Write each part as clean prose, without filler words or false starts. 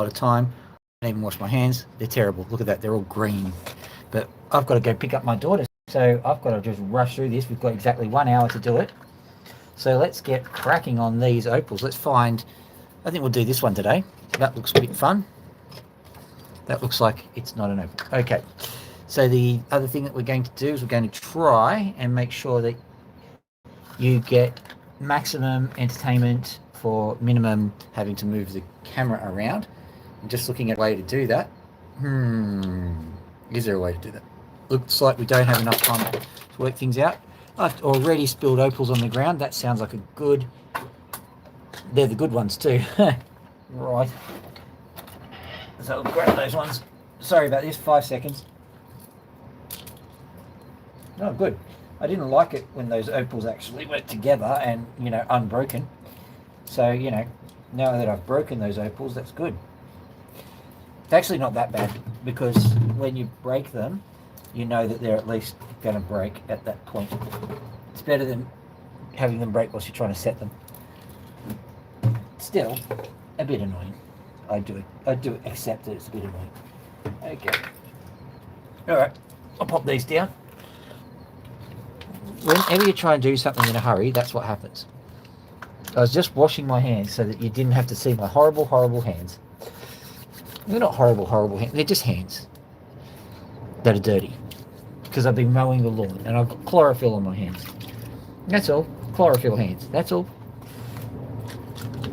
of time. I don't even wash my hands. They're terrible. Look at that. They're all green. But I've got to go pick up my daughter. So I've got to just rush through this. We've got exactly 1 hour to do it. So let's get cracking on these opals. Let's find, I think we'll do this one today. That looks a bit fun. That looks like it's not an opal. Okay. So the other thing that we're going to do is we're going to try and make sure that you get maximum entertainment for minimum having to move the camera around. I'm just looking at a way to do that. Is there a way to do that? Looks like we don't have enough time to work things out. I've already spilled opals on the ground. That sounds like a good... They're the good ones too. Right. So we'll grab those ones. Sorry about this, 5 seconds. No, good. I didn't like it when those opals actually went together and, you know, unbroken. So, you know, now that I've broken those opals, that's good. It's actually not that bad, because when you break them, you know that they're at least going to break at that point. It's better than having them break whilst you're trying to set them. Still, a bit annoying. I do accept that it's a bit annoying. Okay. Alright, I'll pop these down. Whenever you try and do something in a hurry, that's what happens. I was just washing my hands so that you didn't have to see my horrible, horrible hands. They're not horrible, horrible hands. They're just hands that are dirty. Because I've been mowing the lawn and I've got chlorophyll on my hands. That's all. Chlorophyll hands. That's all.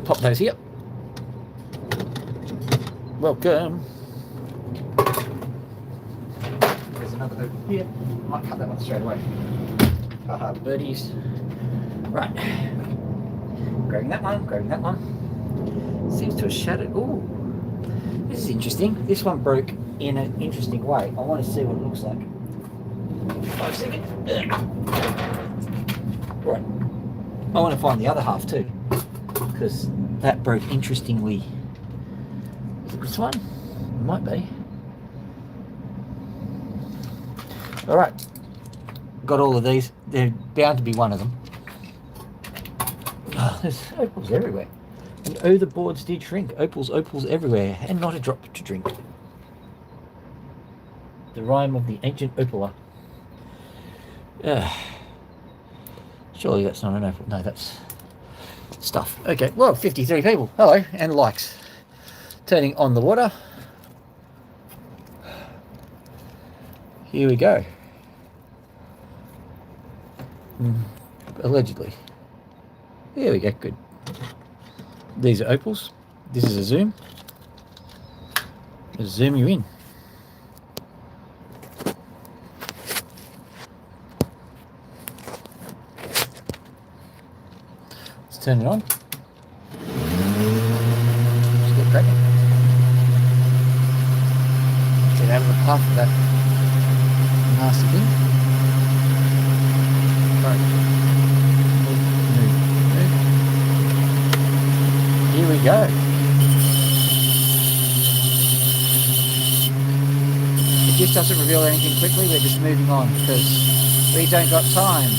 Pop those here. Welcome. There's another opal here. I might cut that one straight away. Haha, birdies. Right. Grabbing that one, grabbing that one. Seems to have shattered. Ooh. This is interesting. This one broke in an interesting way. I want to see what it looks like. 5 seconds. Right. I want to find the other half too, because that broke interestingly. Is it this one? It might be. Alright. Got all of these. They're bound to be one of them. Oh, there's opals everywhere. And oh, the boards did shrink. Opals, opals everywhere, and not a drop to drink. The rhyme of the ancient opaler. Surely that's not an opal. No, that's stuff. Okay, well, 53 people. Hello, and likes. Turning on the water. Here we go. Allegedly. There we go, good. These are opals. This is a zoom. Let's zoom you in. Let's turn it on. Let's get cracking. Get out of the path of that nasty thing. Right. Here we go. It just doesn't reveal anything quickly. We're just moving on because we don't got time.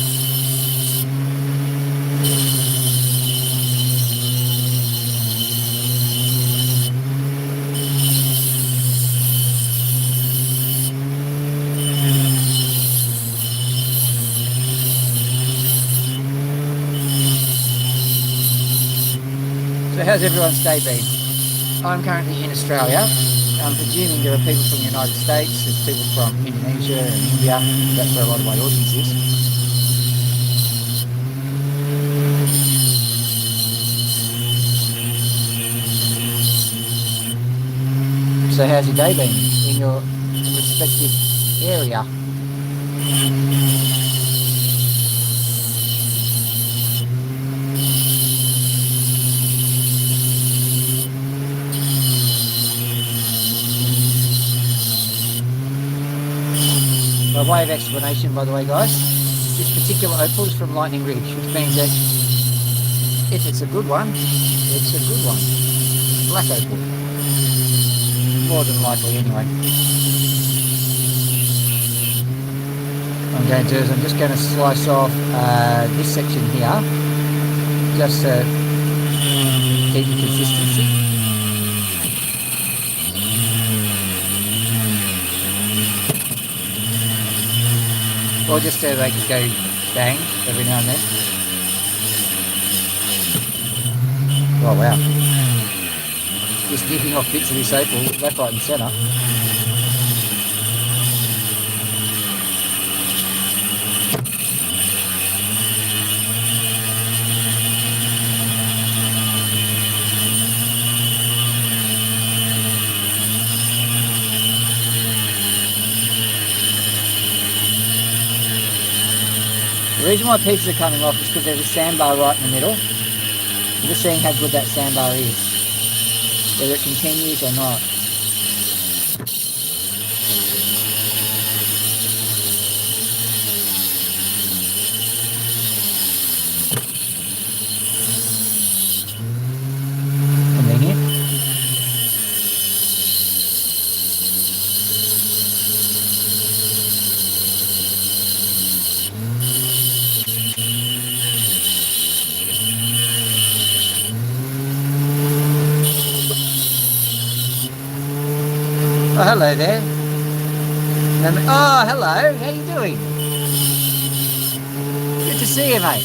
So how's everyone's day been? I'm currently in Australia. I'm presuming there are people from the United States, there's people from Indonesia and India. That's where a lot of my audience is. So how's your day been in your respective area? By way of explanation, by the way, guys, this particular opal is from Lightning Ridge, which means that if it's a good one, it's a good one. Black opal. More than likely, anyway. What I'm going to do is I'm just going to slice off this section here, just to keep the consistency. or just so they could go bang every now and then. Oh wow. Just nipping off bits of this opal left, right and centre. The reason why pieces are coming off is because there's a sandbar right in the middle. I'm just seeing how good that sandbar is, whether it continues or not. Convenient. Oh, hello there. Oh, hello. How you doing? Good to see you, mate.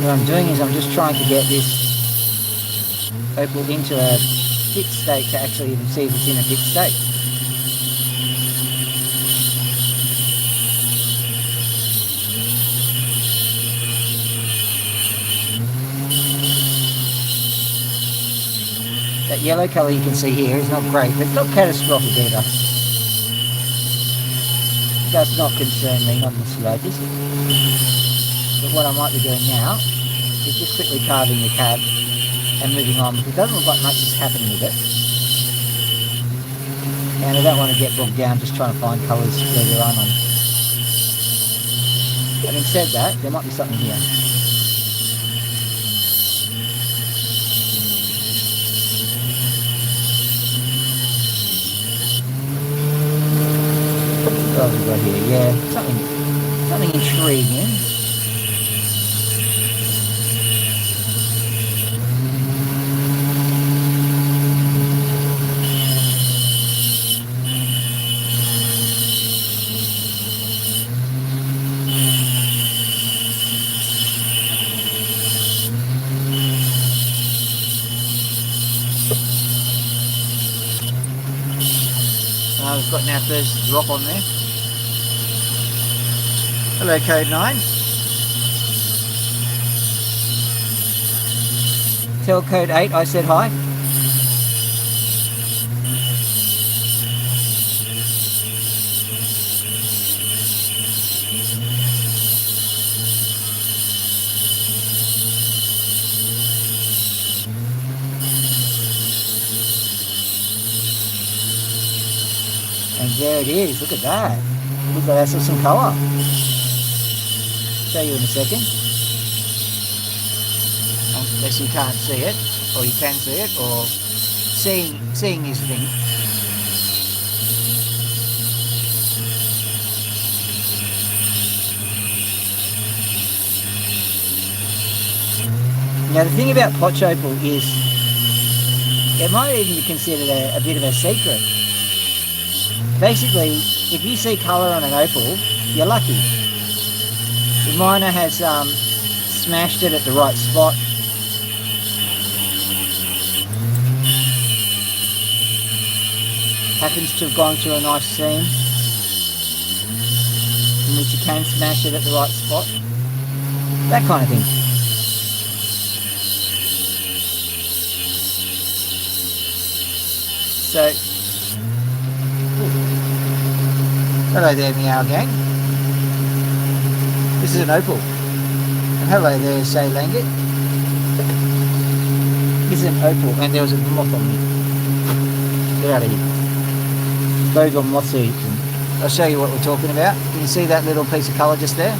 What I'm doing is I'm just trying to get this opal into a fit state to actually even see if it's in a fit state. That yellow colour you can see here is not great, but it's not catastrophic either. It does not concern me, not in the slightest. But what I might be doing now is just quickly carving the cab and moving on, because it doesn't look like much is happening with it. And I don't want to get bogged down just trying to find colours where there are none. Having said that, there might be something here. What have we got here? Yeah, something intriguing. We've got now first drop on there. Hello, Code 9. Tell Code 8 I said hi. And there it is, look at that. We've got ourselves some colour. Show you in a second. Unless you can't see it, or you can see it, or seeing is the thing. Now the thing about potch opal is it might even be considered a bit of a secret. Basically, if you see colour on an opal, you're lucky. The miner has smashed it at the right spot. Happens to have gone through a nice seam in which you can smash it at the right spot. That kind of thing. So Hello there, Meow Gang. This is an opal. And hello there, Say Langit. This is an opal, and there was a moth on me. Get out of here. Those are moth seeds. I'll show you what we're talking about. Can you see that little piece of colour just there?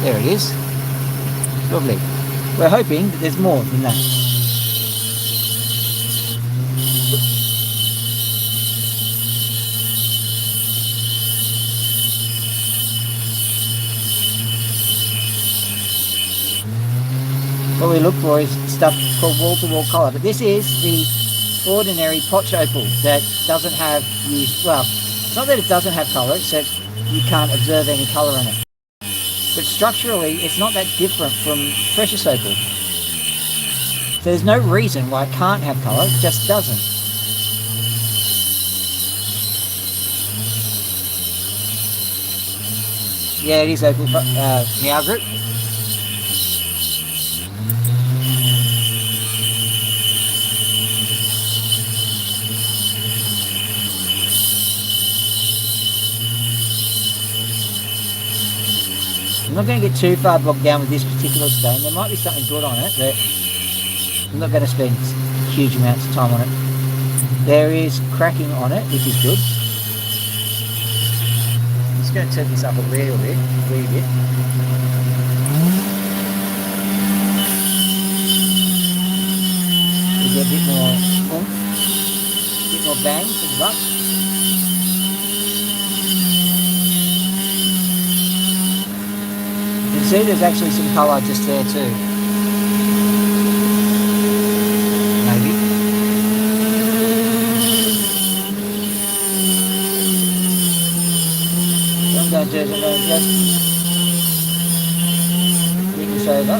There it is. Lovely. We're hoping that there's more than that. What we look for is stuff called wall-to-wall colour, but this is the ordinary potch opal that doesn't have well, it's not that it doesn't have colour, it's that you can't observe any colour in it. But structurally, it's not that different from precious opal. So there's no reason why it can't have colour, it just doesn't. Yeah, it is opal, Meow Group. I'm not going to get too far bogged down with this particular stone. There might be something good on it, but I'm not going to spend huge amounts of time on it. There is cracking on it, which is good. I'm just going to turn this up a wee bit. To get a bit more oomph, a bit more bang for the buck. You can see there's actually some colour just there too. Maybe. What I'm going to do is I'm going to just bring this over.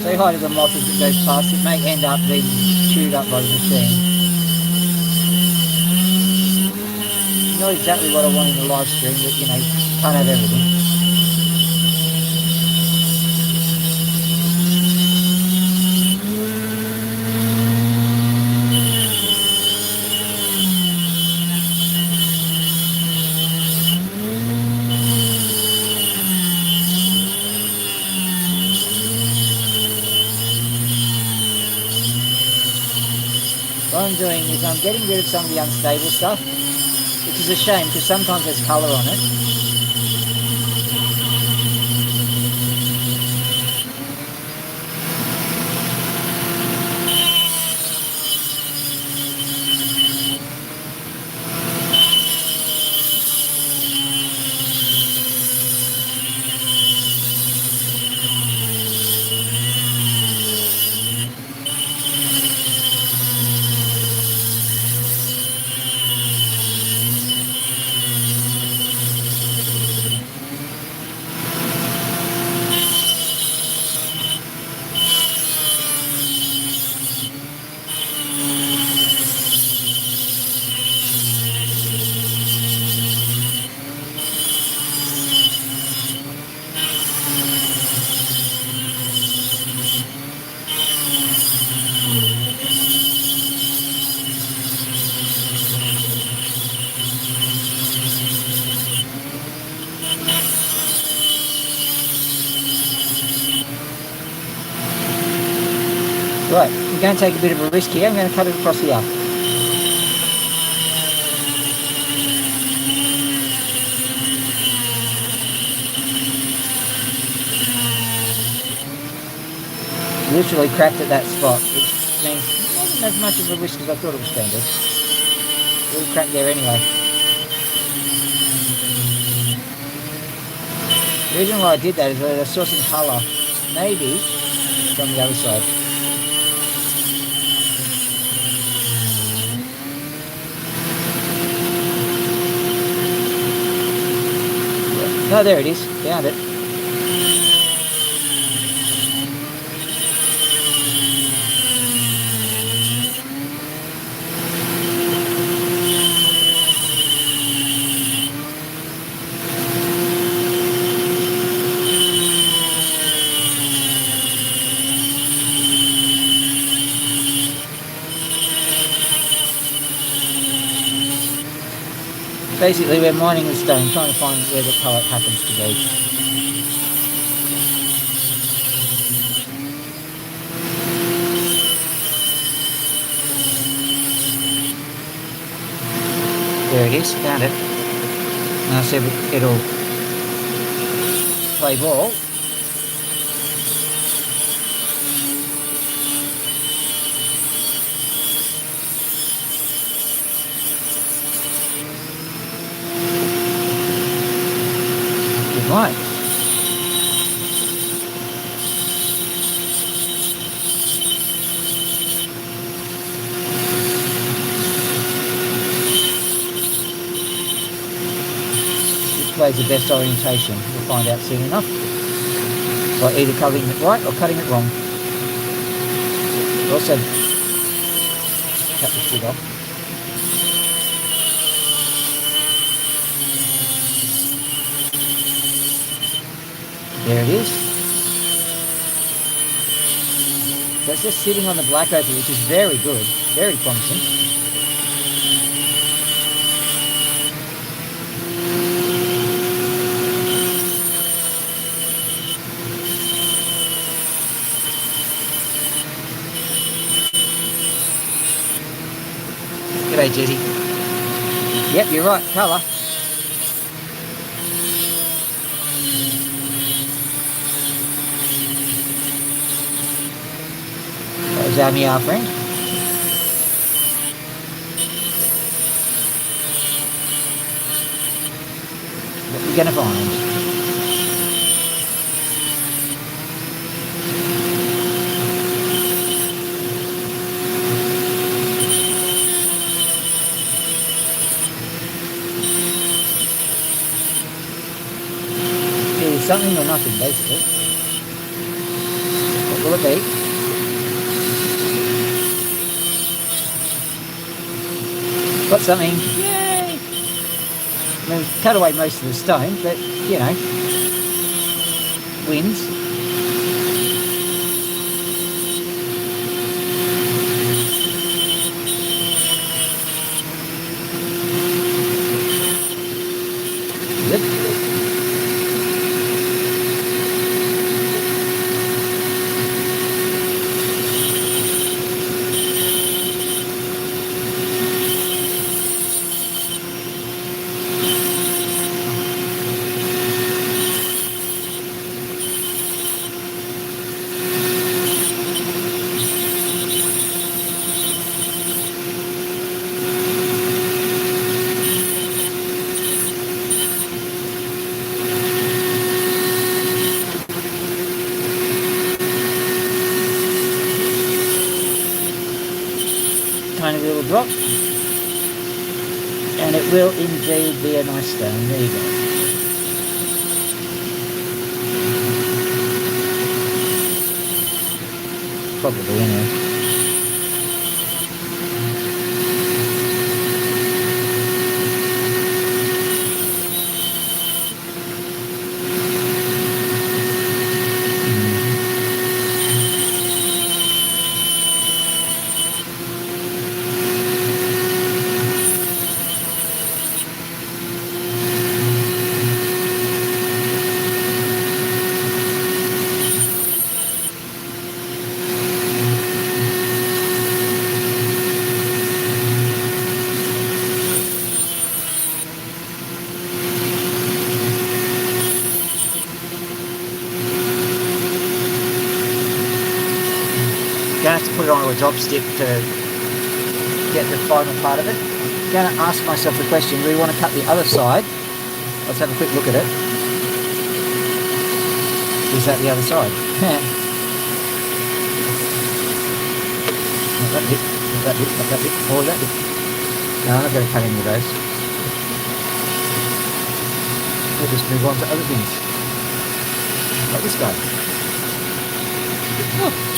Say hi to the moth as it goes past. It may end up being chewed up by the machine. Not exactly what I want in the live stream, but you know, can't have everything. What I'm doing is I'm getting rid of some of the unstable stuff, which is a shame because sometimes there's colour on it. Right, I'm going to take a bit of a risk here. I'm going to cut it across here. Literally cracked at that spot, which means it wasn't as much of a risk as I thought it was going to. It would crack there anyway. The reason why I did that is that I saw some colour, maybe from the other side. No, there it is. Found it. Basically, we're mining the stone, trying to find where the colour happens to be. There it is, found it. And I said it'll play ball. Good night. Plays the best orientation. We'll find out soon enough. By either cutting it right or cutting it wrong. We'll also cut the shit off. There it is. That's just sitting on the black opal, which is very good, very promising. G'day, Jesse. Yep, you're right, colour. There's our meow friend. What are we going to find? Either something or nothing, basically. What will it be? Got something. Yay! I mean, we've cut away most of the stone, but, you know, wins. Yep. Tiny little drop, and it will indeed be a nice stone. There you go. Probably anyway. Going to have to put it on a job stick to get the final part of it. Going to ask myself the question, do we want to cut the other side? Let's have a quick look at it. Is that the other side? Not that bit, not that bit, not that bit, or that bit. No, I'm not going to cut any of those. We'll just move on to other things. Like this guy. Oh.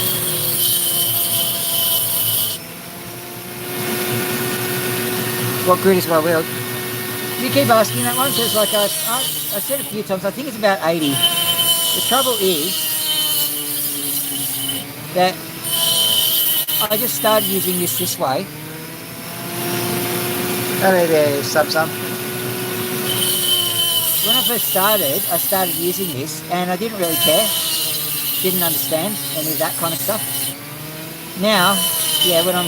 What grid is my wheel? You keep asking that one, because like I said a few times, I think it's about 80. The trouble is that I just started using this way. Oh, there, Sub. when I first started, I started using this, and I didn't really care. Didn't understand any of that kind of stuff. Now, yeah, when I'm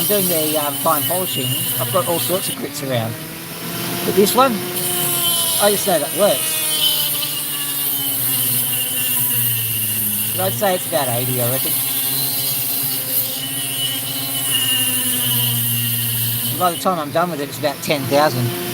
doing the fine polishing, I've got all sorts of grits around. But this one, I just know that works. But I'd say it's about 80, I reckon. And by the time I'm done with it, it's about 10,000.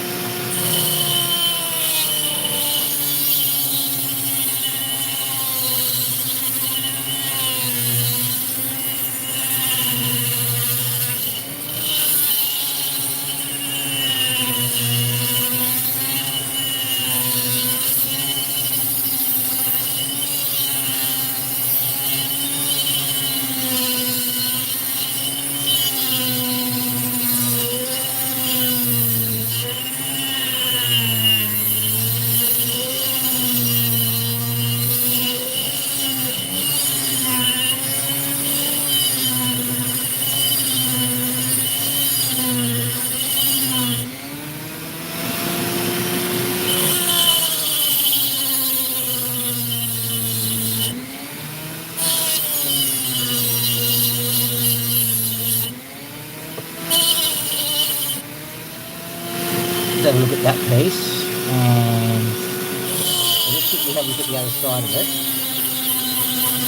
Let's have a look at that piece, and I'll just quickly have a look at the other side of it.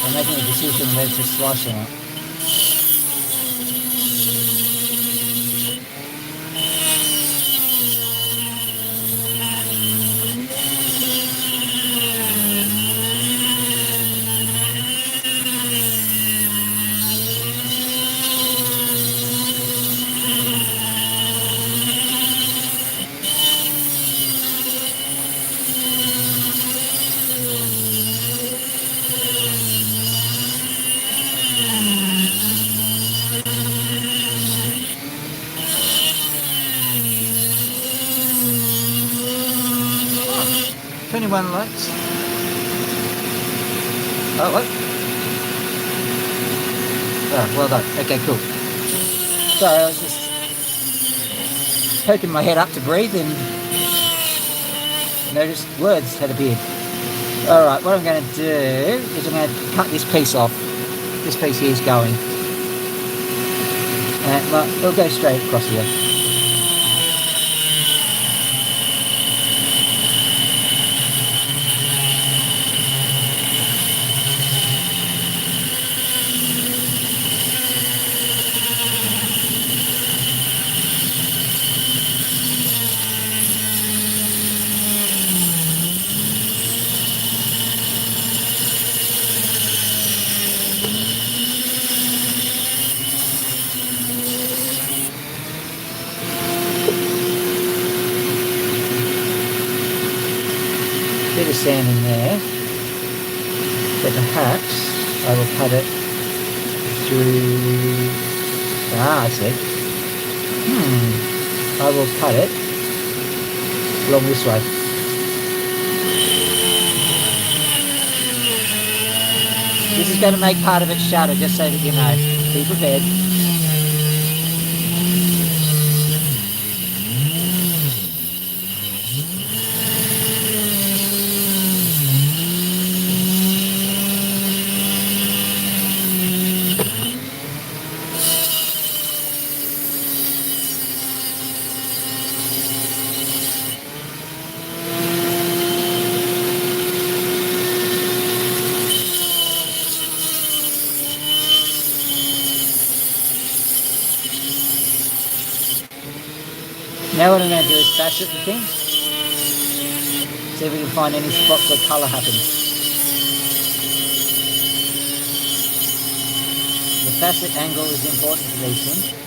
I'm making a decision whether to slice or not. Oh, 21 likes. Oh, what? Oh, well done. Okay, cool. Sorry, I was just poking my head up to breathe and noticed words had appeared. Alright, what I'm going to do is I'm going to cut this piece off. This piece here is going. And well, it'll go straight across here. Bit of sand in there, but perhaps I will cut it through. I see. I will cut it along this way. This is going to make part of it shadow, just so that you know. Be prepared. Now what I'm going to do is facet the thing. See if we can find any spots where colour happens. The facet angle is important for these things.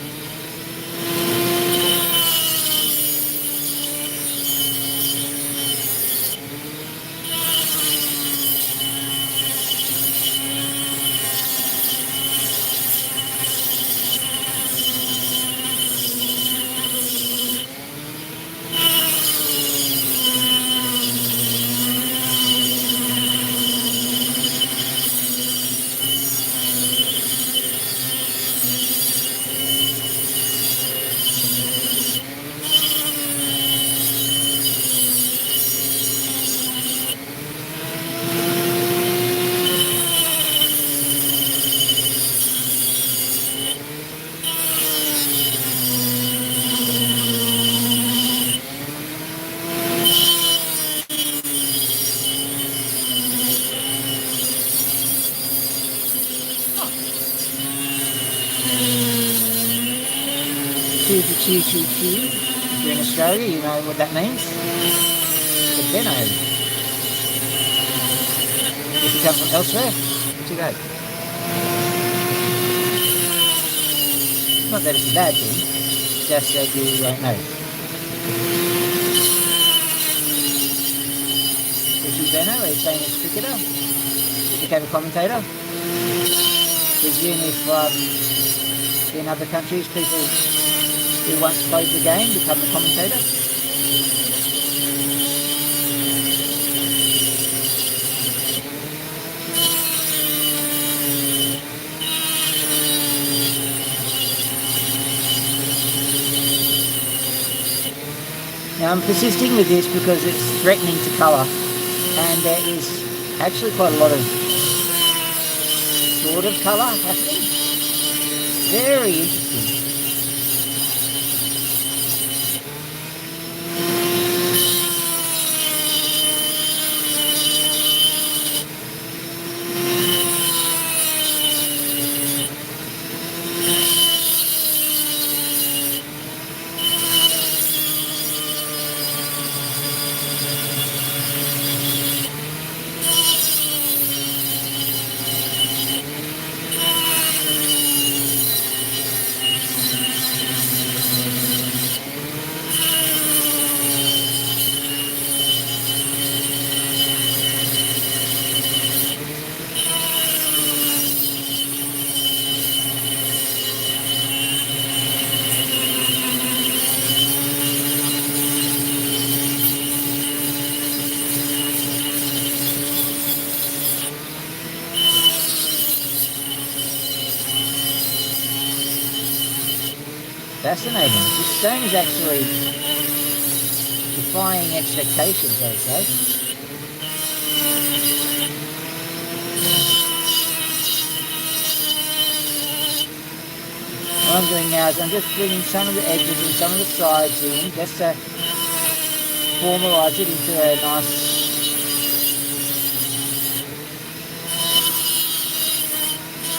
Q, Q, Q. If you're in Australia, you know what that means. The Benno. If you come from elsewhere, what you go. Not that it's a bad thing, just that you won't know. Richie Benno, a famous cricketer, who became a commentator. Presume if in other countries people who once played the game become the commentator. Now I'm persisting with this because it's threatening to colour, and there is actually quite a lot of sort of colour happening. Very interesting. Fascinating. This stone is actually defying expectations, I would say. What I'm doing now is I'm just bringing some of the edges and some of the sides in, just to formalise it into a nice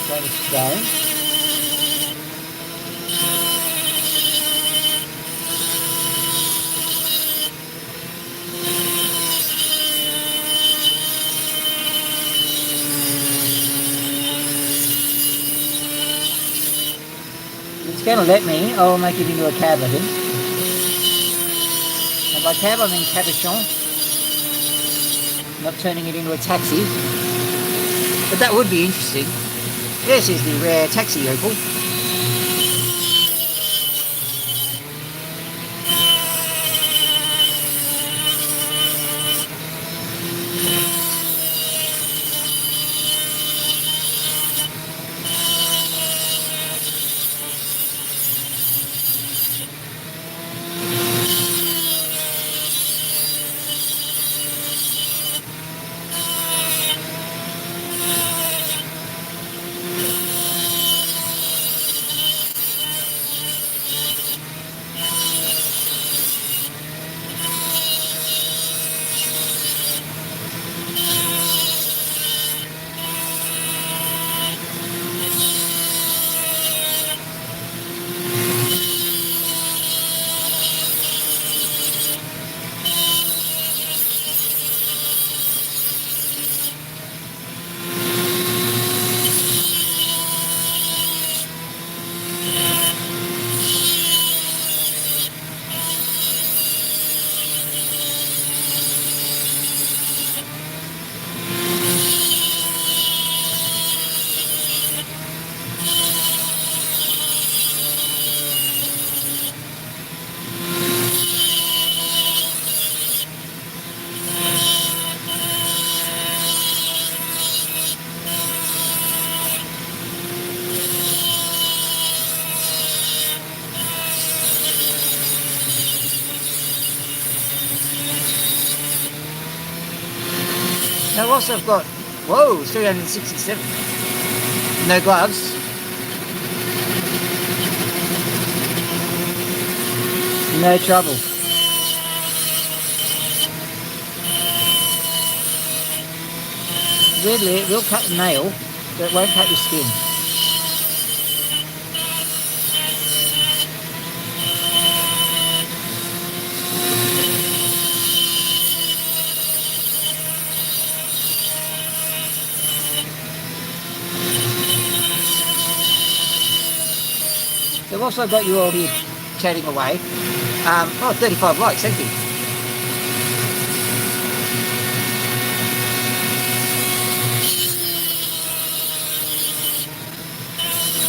kind of stone. It's going to let me. I'll make it into a cab, I think. And by cab I mean cabochon. Not turning it into a taxi. But that would be interesting. This is the rare taxi opal. Now whilst I've got, whoa, 367. No gloves. No trouble. Weirdly, it will cut the nail, but it won't cut your skin. whilst I've got you all here chatting away, 35 likes, thank you.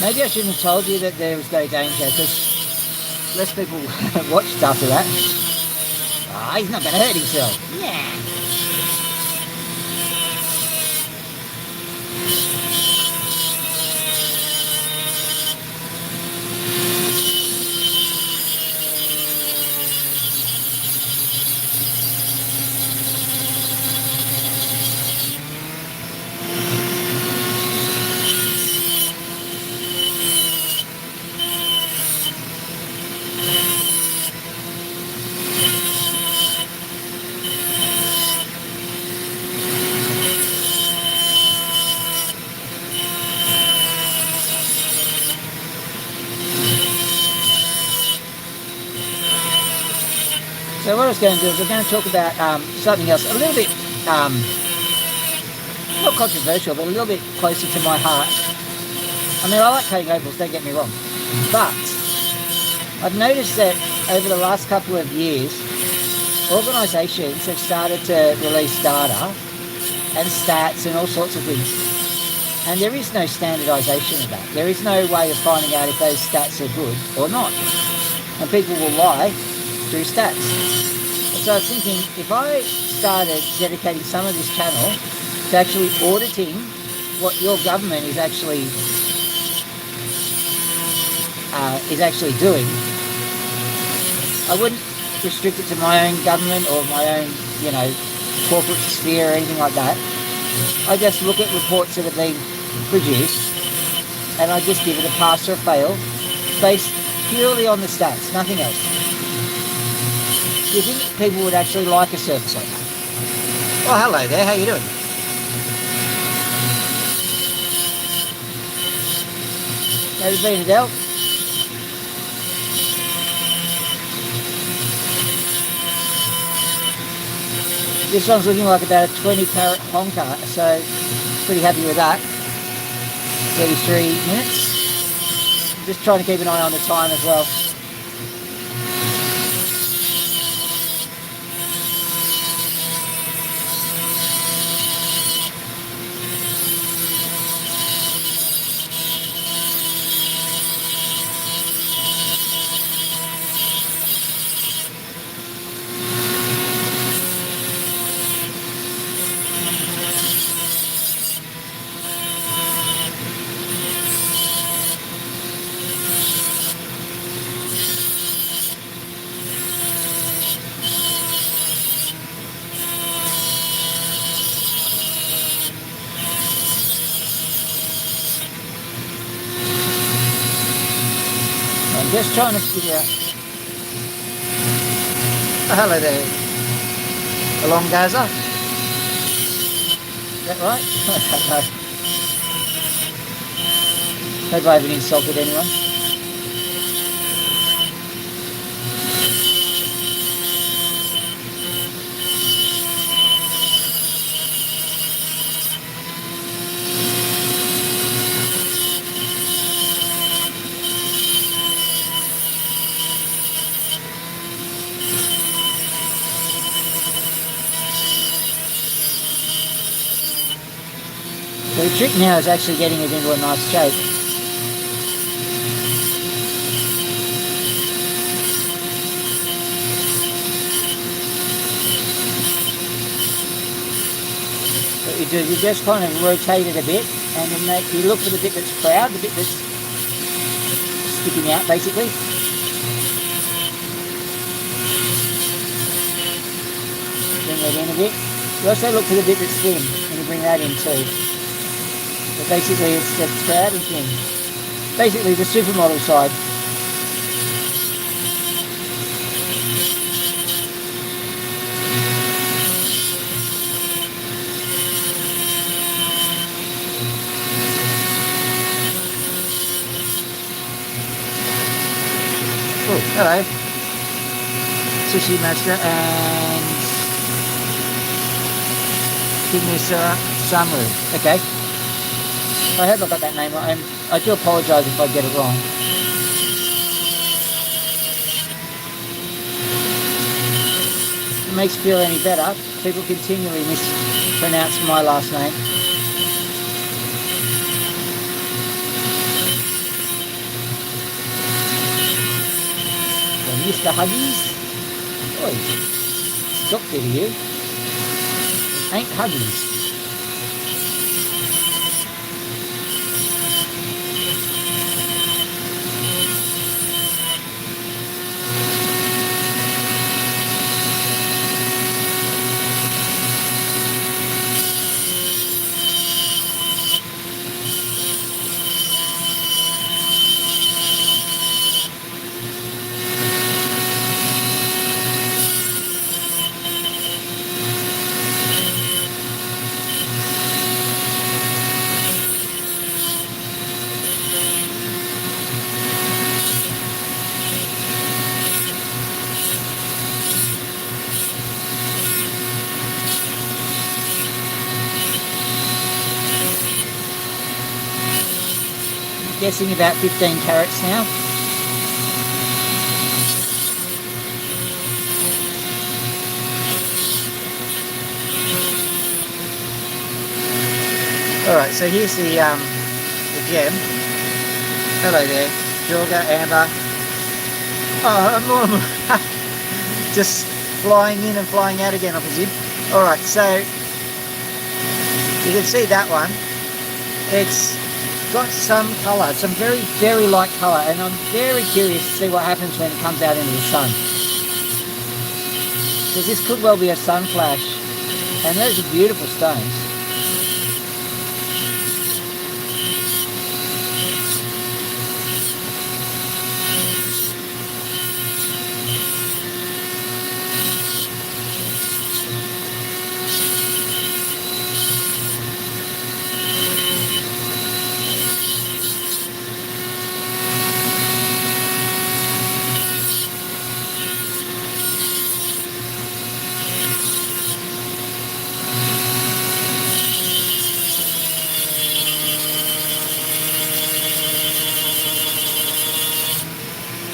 Maybe I shouldn't have told you that there was no danger, because less people watched after that. Ah, he's not going to hurt himself. Yeah. So what I was going to do is we're going to talk about something else, a little bit, not controversial, but a little bit closer to my heart. I mean, I like cutting opals, don't get me wrong. But I've noticed that over the last couple of years, organisations have started to release data and stats and all sorts of things. And there is no standardisation of that. There is no way of finding out if those stats are good or not. And people will lie through stats. So I was thinking, if I started dedicating some of this channel to actually auditing what your government is actually doing, I wouldn't restrict it to my own government or my own, corporate sphere or anything like that. I just look at reports that have been produced and I just give it a pass or a fail based purely on the stats, nothing else. Do you think people would actually like a service like that? Oh, hello there, how you doing? How you been, Adele? This one's looking like about a 20 carat honker, so pretty happy with that. 33 minutes. Just trying to keep an eye on the time as well. Just trying to figure out. Oh, hello there, Along Gaza. Is that right? I don't know. Hope I haven't insulted anyone. So the trick now is actually getting it into a nice shape. What you do is you just kind of rotate it a bit and then you look for the bit that's proud, the bit that's sticking out basically. Bring that in a bit. You also look for the bit that's thin and you bring that in too. But basically it's the proud and thin. Basically the supermodel side. Oh, hello. Sushi Master and King Samu. Okay. I hope I got that name right. I do apologise if I get it wrong. makes you feel any better, people continually mispronounce my last name. So Mr. Huggies. Oi, stop it here. It ain't Huggies. Guessing about 15 carats now. Alright, so here's the gem. Hello there, Jorga, Amber. Oh, just flying in and flying out again, I presume. Alright, so you can see that one. It's got some colour, some very, very light colour, and I'm very curious to see what happens when it comes out into the sun. Because this could well be a sun flash, and those are beautiful stones.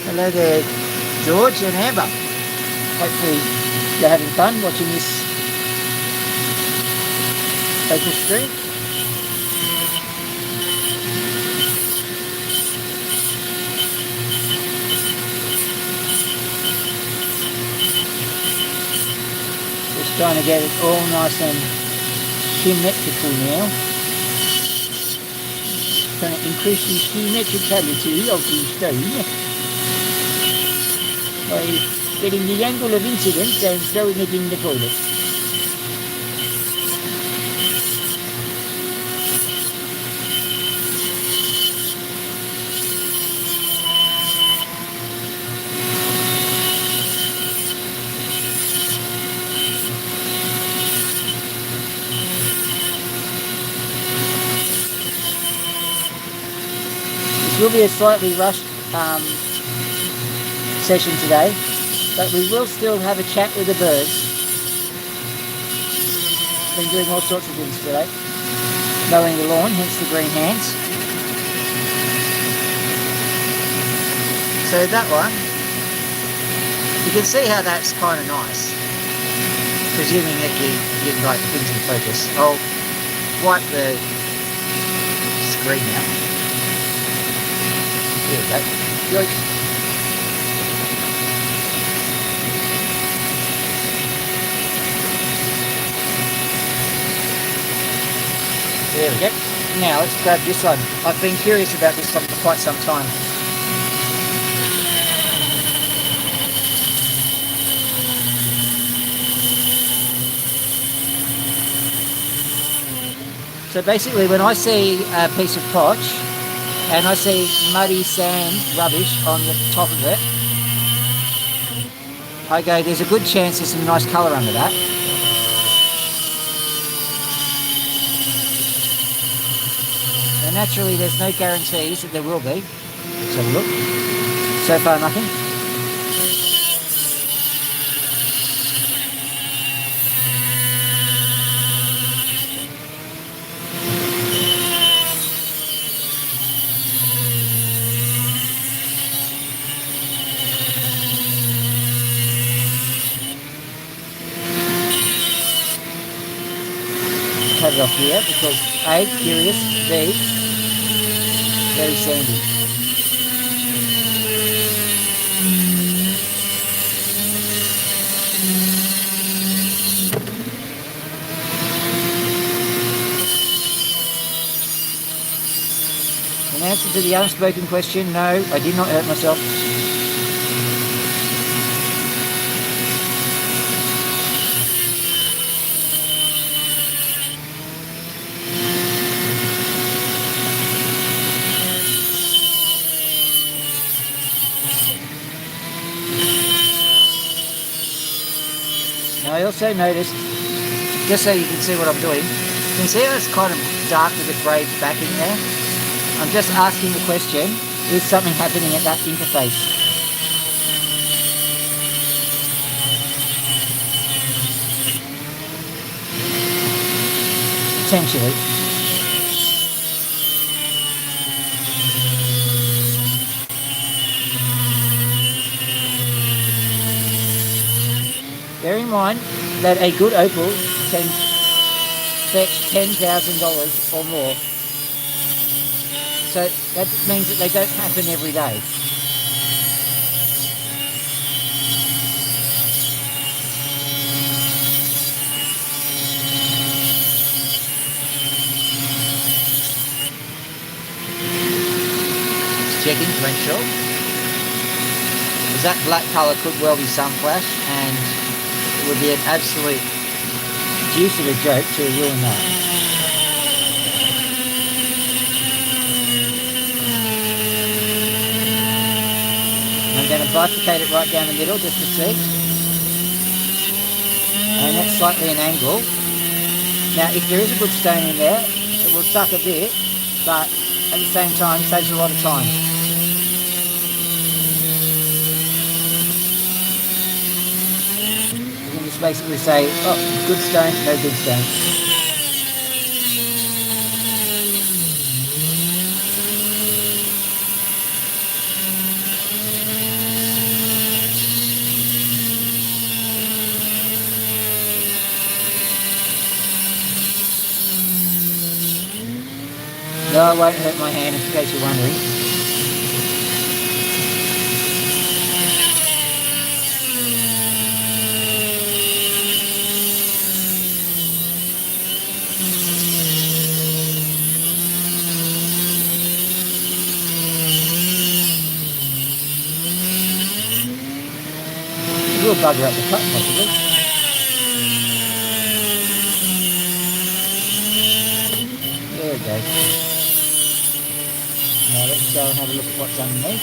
Hello there, George and Amber. Hopefully you're having fun watching this Opal stream. Just trying to get it all nice and symmetrical now. Trying to increase the symmetricality of the stone by getting the angle of incidence and throwing it in the toilet. This will be a slightly rushed session today, but we will still have a chat with the birds. Been doing all sorts of things today. Mowing the lawn, hence the green hands. So that one, you can see how that's kind of nice, presuming that you get like things in focus. I'll wipe the screen now. There we go. Yoink. There we go. Now let's grab this one. I've been curious about this one for quite some time. So basically when I see a piece of crotch and I see muddy sand rubbish on the top of it, I go, there's a good chance there's some nice colour under that. Naturally, there's no guarantees that there will be. Let's have a look. So far, nothing. it off here because A, curious, B, very sandy. In answer to the unspoken question, no, I did not hurt myself. Now I also noticed, just so you can see what I'm doing, you can see how it's kind of dark with the grey backing there? I'm just asking the question, is something happening at that interface? Potentially. Bear in mind that a good opal can fetch $10,000 or more. So that means that they don't happen every day. Just checking to make sure. Because that black colour could well be sun flash, and it would be an absolute deuce of a joke to ruin that. I'm going to bifurcate it right down the middle just to see. And that's slightly an angle. Now if there is a good stone in there, it will suck a bit, but at the same time saves a lot of time. You can just basically say, oh, good stone, no good stone. No, I won't hurt my hand in case you're wondering. A little bugger up the cut possibly. There we go. Now let's go and have a look at what's underneath.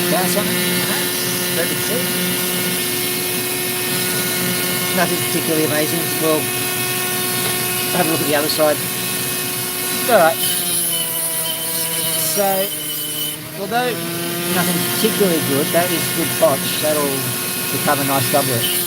Found something? Very good to see. Nothing particularly amazing. We'll have a look at the other side. Alright. So, although nothing particularly good, that is good potch. That'll become a nice doublet.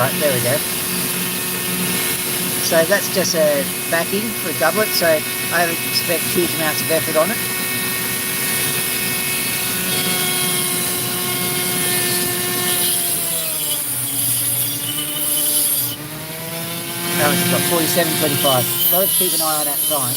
Alright, there we go. So that's just a backing for a doublet, so I don't expect huge amounts of effort on it. How much have got? 47.25. Got to keep an eye on that time.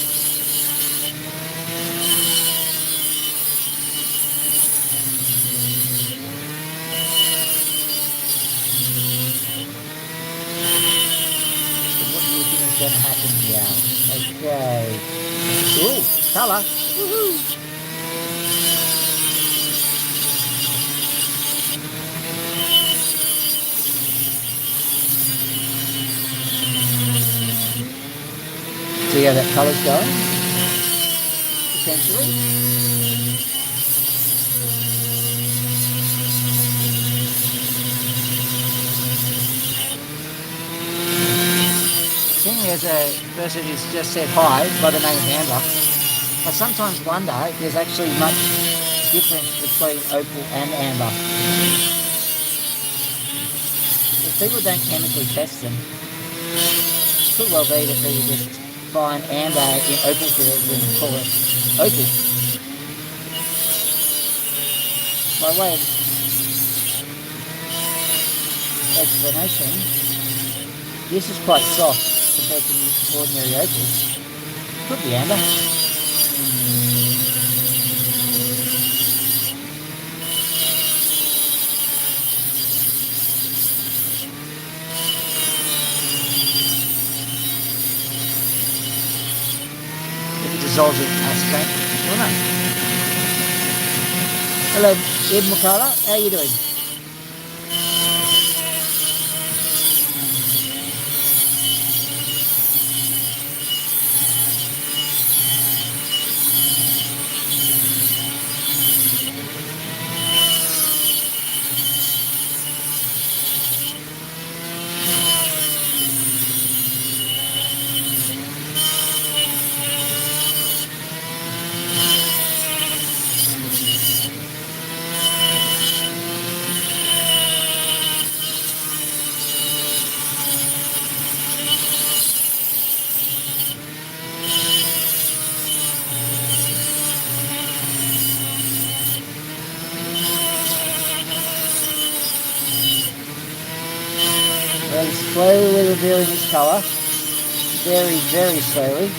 What do you think is going to happen here? Okay. Ooh, colour. Woohoo! See how that colour's going? Potentially. Seeing as a person who's just said hi by the name of Amber, I sometimes wonder if there's actually much difference between opal and amber. If people don't chemically test them, it could well be that people just find amber in opal fields and call it opal. By way of explanation, this is quite soft compared to the ordinary opals. Could be amber. Dissolves it straight. I don't know. Hello, Ed Mukala. How are you doing? Very slowly revealing its colour. Very, very slowly.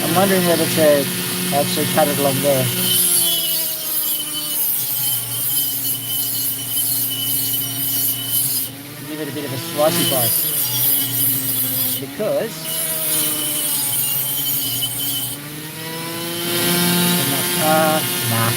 I'm wondering whether to actually cut it along there. Give it a bit of a slicey bite. Because nah.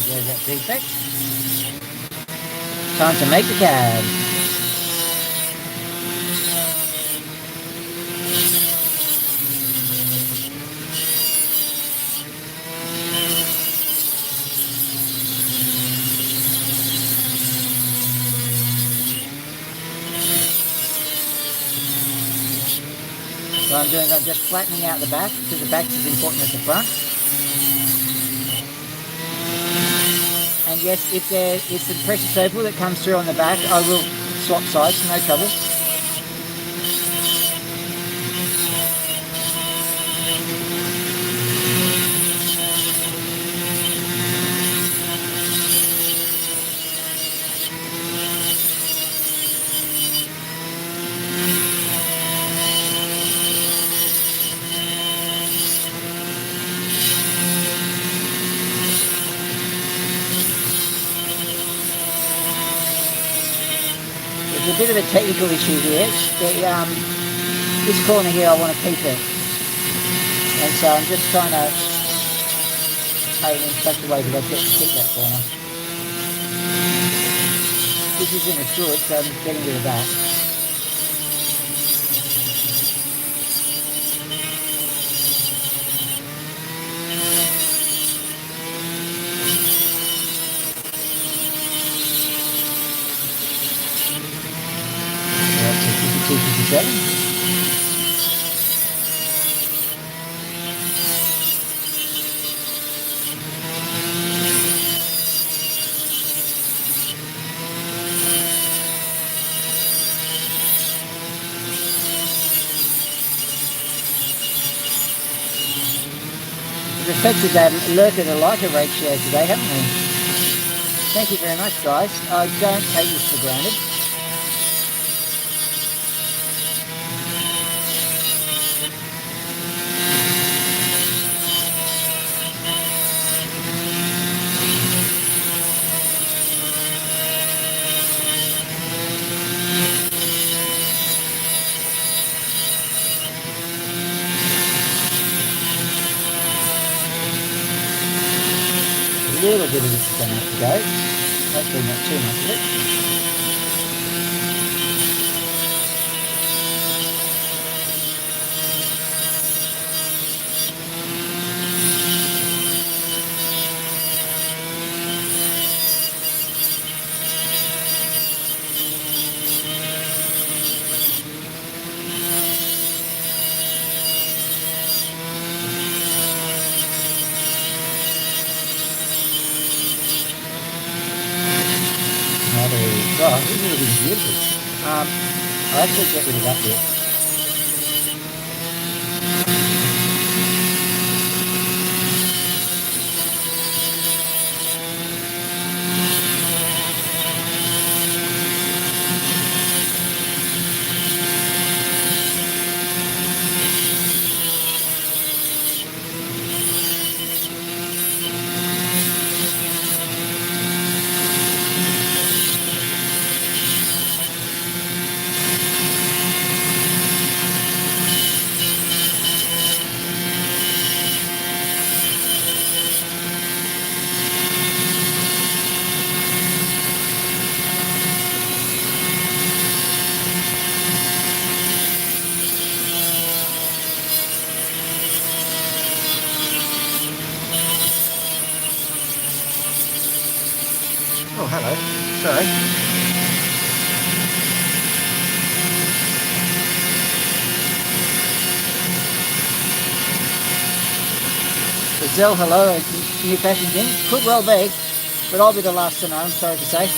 There's that defect. Time to make the cab. What I'm doing is I'm just flattening out the back because the back's as important as the front. And yes, if there is some precious opal that comes through on the back, I will swap sides, no trouble. there's a bit of a technical issue here. This corner here, I want to keep it, and so I'm just trying to paint in such a way that I get to keep that corner. This isn't as good, so I'm getting rid of that. That's a 52, 57. We've affected that lurker to liker ratio today, haven't we? Thank you very much, guys. I don't take this for granted. A little bit of this is going to have to go. Hopefully not too much of it. Oh, this is really beautiful. I'll actually get rid of that bit. Oh, hello. Sorry. Gazelle, hello. New fashions in. Could well be, but I'll be the last to know, I'm sorry to say.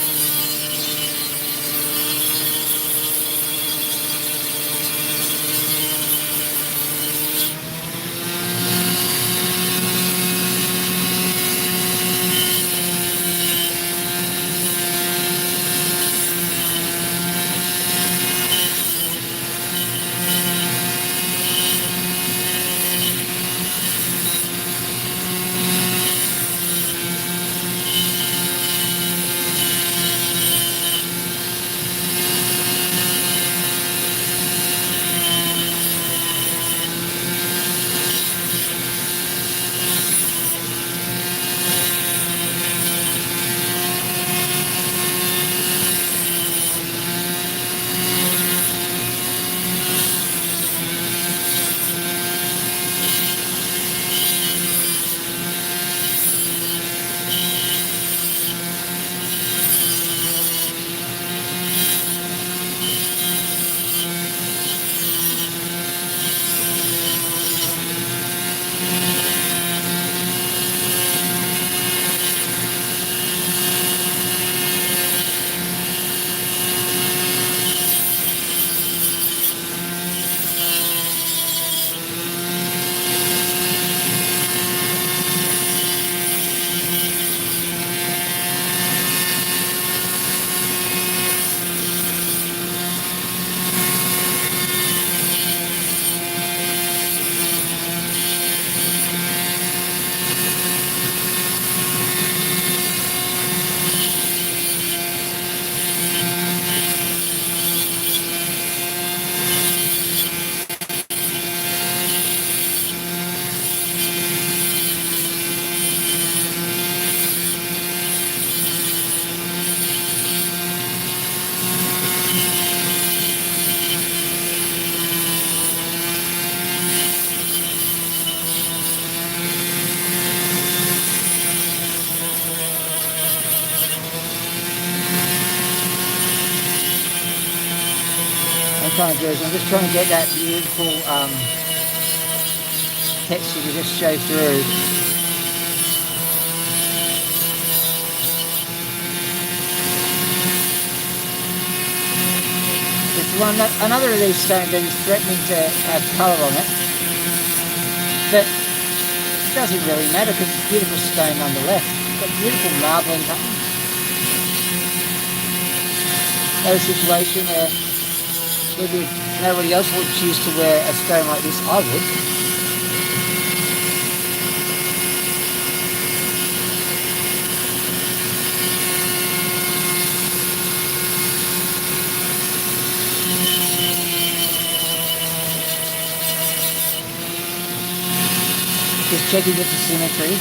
trying to do is I'm just trying to get that beautiful texture to just show through. It's another of these stones that is threatening to have colour on it, but it doesn't really matter because it's a beautiful stone nonetheless. It's got beautiful marbling pattern. No situation where maybe nobody else would choose to wear a stone like this. I would. Just checking it for symmetry.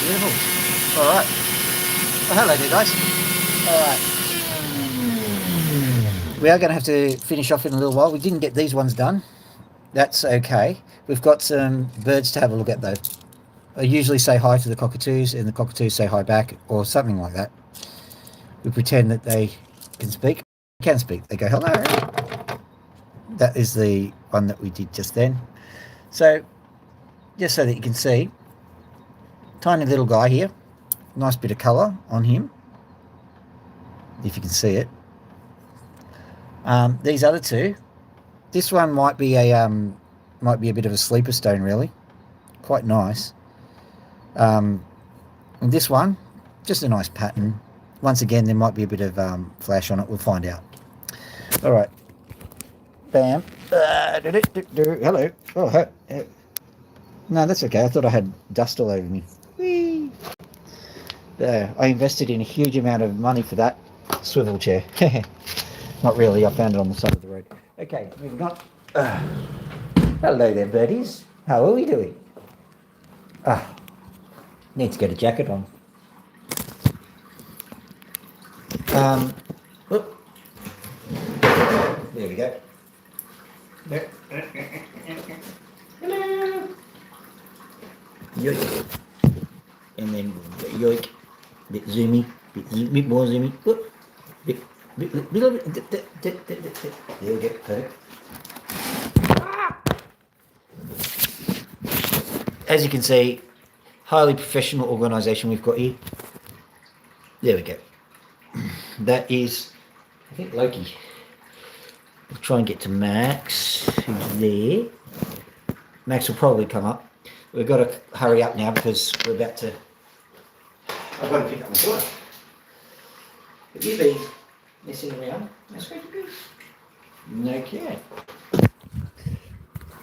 Beautiful. All right. Well, hello there, guys. All right. We are going to have to finish off in a little while. We didn't get these ones done. That's okay. We've got some birds to have a look at, though. I usually say hi to the cockatoos, and the cockatoos say hi back, or something like that. We pretend that they can speak. They can speak. They go, hello. That is the one that we did just then. So, just so that you can see, tiny little guy here. Nice bit of colour on him, if you can see it. These other two, this one might be a bit of a sleeper stone, really. Quite nice. And this one, just a nice pattern. Once again, there might be a bit of flash on it. We'll find out. All right. Bam. Hello. Oh, no, that's okay. I thought I had dust all over me. Whee! I invested in a huge amount of money for that swivel chair. Not really. I found it on the side of the road. Okay, moving on. Hello there, birdies. How are we doing? Need to get a jacket on. Whoop. There we go. Hello. Yoink. And then yoink. Bit zoomy. Bit more zoomy. Whoop. Bit. There we go. Perfect. As you can see, highly professional organisation we've got here. There we go. That is, I think, Loki. We'll try and get to Max, who's there. Max will probably come up. We've got to hurry up now because we're about to... I've got to pick up my daughter. Have you been messing around? That's great to be. Okay.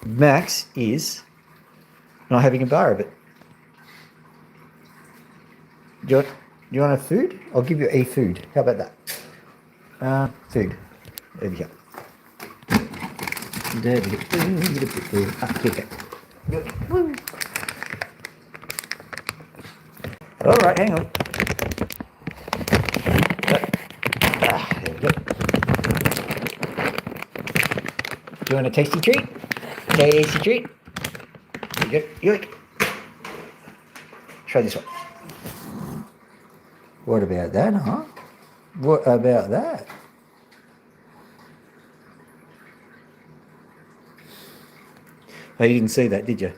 Max is not having a bar of it. Do you want a food? I'll give you a food. How about that? Food. There we go. There we go. Here we go. All right, hang on. There we go. Do you want a tasty treat? Tasty treat. There you go. Yoink. Try this one. What about that, huh? What about that? Oh, you didn't see that, did you?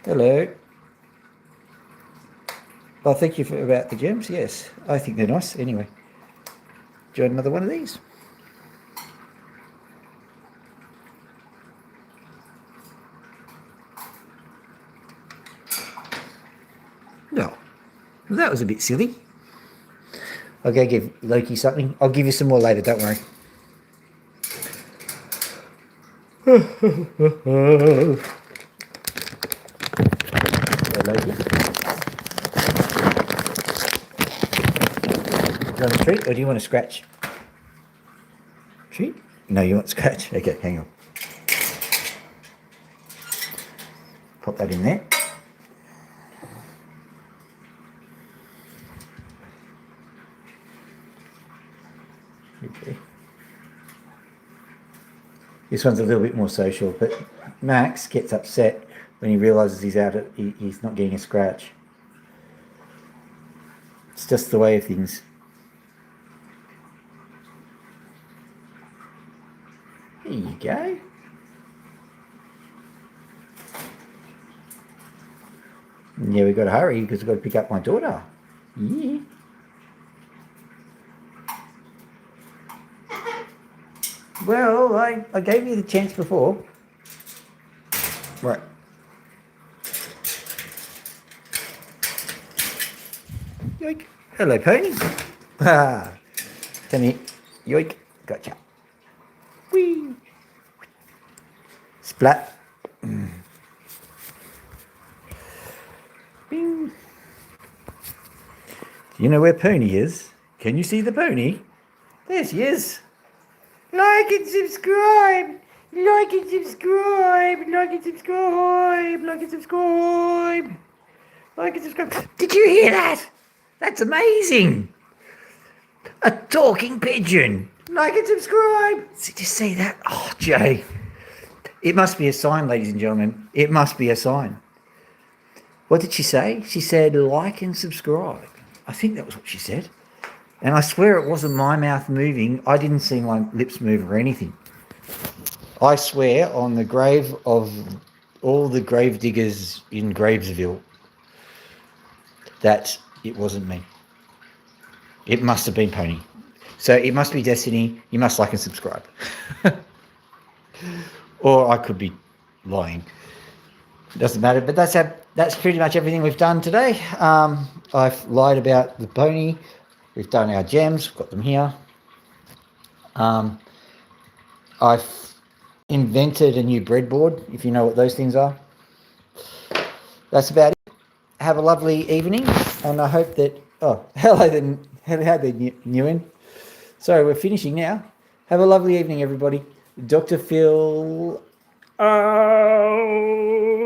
Hello. Well, thank you about the gems. Yes, I think they're nice. Anyway, do you want another one of these? No. Well, that was a bit silly. I'll go give Loki something. I'll give you some more later, don't worry. Hello, Loki. Do you want a treat or do you want a scratch? Treat? No, you want scratch? Okay, hang on. Pop that in there. Okay. This one's a little bit more social, but Max gets upset when he realises he's not getting a scratch. It's just the way of things. There you go. Yeah, we've got to hurry because we've got to pick up my daughter. Yeah. Well, I gave you the chance before. Right. Yoink. Hello, pony. Ah. Come here. Yoink. Gotcha. Whee. Splat. Bing. Do you know where Pony is? Can you see the pony? There she is. Like and subscribe. Like and subscribe. Like and subscribe. Like and subscribe. Like and subscribe. Did you hear that? That's amazing. A talking pigeon. Like and subscribe. Did you see that? Oh, Jay. It must be a sign, ladies and gentlemen. It must be a sign. What did she say? She said, like and subscribe. I think that was what she said. And I swear it wasn't my mouth moving. I didn't see my lips move or anything. I swear on the grave of all the grave diggers in Gravesville that it wasn't me. It must have been Pony. So it must be Destiny. You must like and subscribe. Or I could be lying. It doesn't matter. But that's pretty much everything we've done today. I've lied about the pony. We've done our gems. We've got them here. I've invented a new breadboard, if you know what those things are. That's about it. Have a lovely evening. And I hope that... Oh, hello then. Hello there, Nguyen. Sorry, we're finishing now. Have a lovely evening, everybody. Dr. Phil... Oh...